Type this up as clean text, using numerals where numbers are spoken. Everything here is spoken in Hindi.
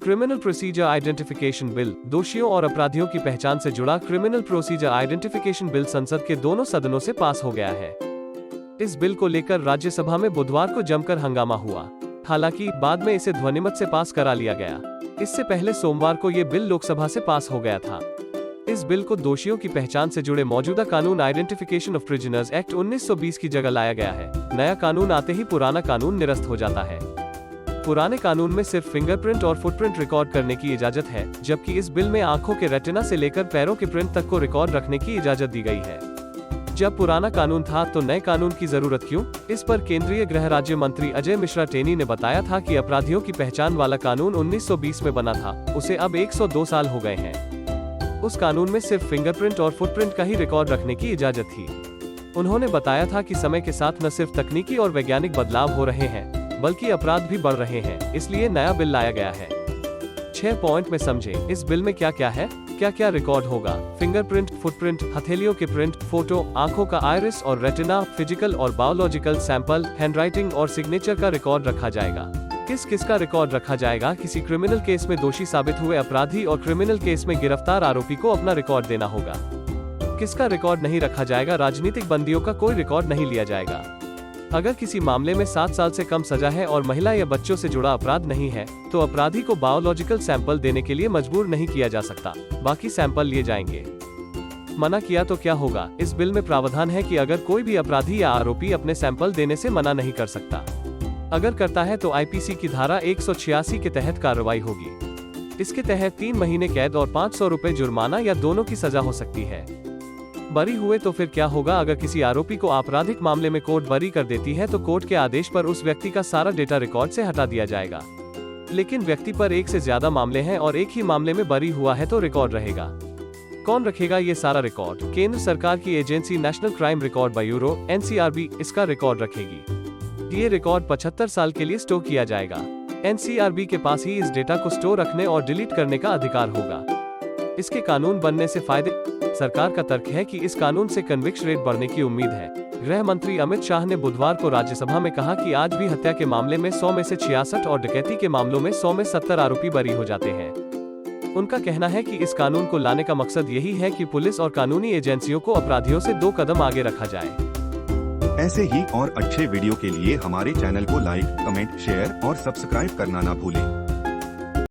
क्रिमिनल प्रोसीजर आइडेंटिफिकेशन बिल, दोषियों और अपराधियों की पहचान से जुड़ा क्रिमिनल प्रोसीजर आइडेंटिफिकेशन बिल संसद के दोनों सदनों से पास हो गया है। इस बिल को लेकर राज्यसभा में बुधवार को जमकर हंगामा हुआ। हालांकि बाद में इसे ध्वनिमत से पास करा लिया गया। इससे पहले सोमवार को ये बिल लोकसभा से पास हो गया था। इस बिल को दोषियों की पहचान से जुड़े मौजूदा कानून आइडेंटिफिकेशन ऑफ प्रिजनर्स एक्ट 1920 की जगह लाया गया है। नया कानून आते ही पुराना कानून निरस्त हो जाता है। पुराने कानून में सिर्फ फिंगरप्रिंट और फुटप्रिंट रिकॉर्ड करने की इजाजत है, जबकि इस बिल में आंखों के रेटिना से लेकर पैरों के प्रिंट तक को रिकॉर्ड रखने की इजाजत दी गई है। जब पुराना कानून था तो नए कानून की जरूरत क्यों? इस पर केंद्रीय गृह राज्य मंत्री अजय मिश्रा टेनी ने बताया था कि अपराधियों की पहचान वाला कानून 1920 में बना था, उसे अब 102 साल हो गए हैं। उस कानून में सिर्फ फिंगरप्रिंट और फुटप्रिंट का ही रिकॉर्ड रखने की इजाजत थी। उन्होंने बताया था कि समय के साथ न सिर्फ तकनीकी और वैज्ञानिक बदलाव हो रहे हैं, बल्कि अपराध भी बढ़ रहे हैं, इसलिए नया बिल लाया गया है। 6 पॉइंट में समझे इस बिल में क्या क्या है, क्या क्या रिकॉर्ड होगा। फिंगरप्रिंट, फुटप्रिंट, हथेलियों के प्रिंट, फोटो, आंखों का आइरिस और रेटिना, फिजिकल और बायोलॉजिकल सैंपल, हैंडराइटिंग और सिग्नेचर का रिकॉर्ड रखा जाएगा। किस किस का रिकॉर्ड रखा जाएगा? किसी क्रिमिनल केस में दोषी साबित हुए अपराधी और क्रिमिनल केस में गिरफ्तार आरोपी को अपना रिकॉर्ड देना होगा। किसका रिकॉर्ड नहीं रखा जाएगा? राजनीतिक बंदियों का कोई रिकॉर्ड नहीं लिया जाएगा। अगर किसी मामले में 7 साल से कम सजा है और महिला या बच्चों से जुड़ा अपराध नहीं है, तो अपराधी को बायोलॉजिकल सैंपल देने के लिए मजबूर नहीं किया जा सकता, बाकी सैंपल लिए जाएंगे। मना किया तो क्या होगा? इस बिल में प्रावधान है कि अगर कोई भी अपराधी या आरोपी अपने सैंपल देने से मना नहीं कर सकता। अगर करता है तो आईपीसी की धारा 186 के तहत कार्रवाई होगी। इसके तहत 3 महीने कैद और 500 रुपए जुर्माना या दोनों की सजा हो सकती है। बरी हुए तो फिर क्या होगा? अगर किसी आरोपी को आपराधिक मामले में कोर्ट बरी कर देती है तो कोर्ट के आदेश पर उस व्यक्ति का सारा डेटा रिकॉर्ड से हटा दिया जाएगा। लेकिन व्यक्ति पर एक से ज्यादा मामले हैं और एक ही मामले में बरी हुआ है तो रिकॉर्ड रहेगा। कौन रखेगा ये सारा रिकॉर्ड? केंद्र सरकार की agency national crime record bureau (NCRB) इसका रिकॉर्ड रखेगी। ये रिकॉर्ड 75 साल के लिए स्टोर किया जाएगा। NCRB के पास ही इस डेटा को स्टोर रखने और डिलीट करने का अधिकार होगा। इसके कानून बनने से फायदे। सरकार का तर्क है कि इस कानून से कन्विक्शन रेट बढ़ने की उम्मीद है। गृह मंत्री अमित शाह ने बुधवार को राज्यसभा में कहा कि आज भी हत्या के मामले में 100 में से 66 और डकैती के मामलों में 100 में 70 आरोपी बरी हो जाते हैं। उनका कहना है कि इस कानून को लाने का मकसद यही है कि पुलिस और कानूनी एजेंसियों को अपराधियों से 2 कदम आगे रखा जाए। ऐसे ही और अच्छे वीडियो के लिए हमारे चैनल को लाइक, कमेंट, शेयर और सब्सक्राइब करना ना भूलें।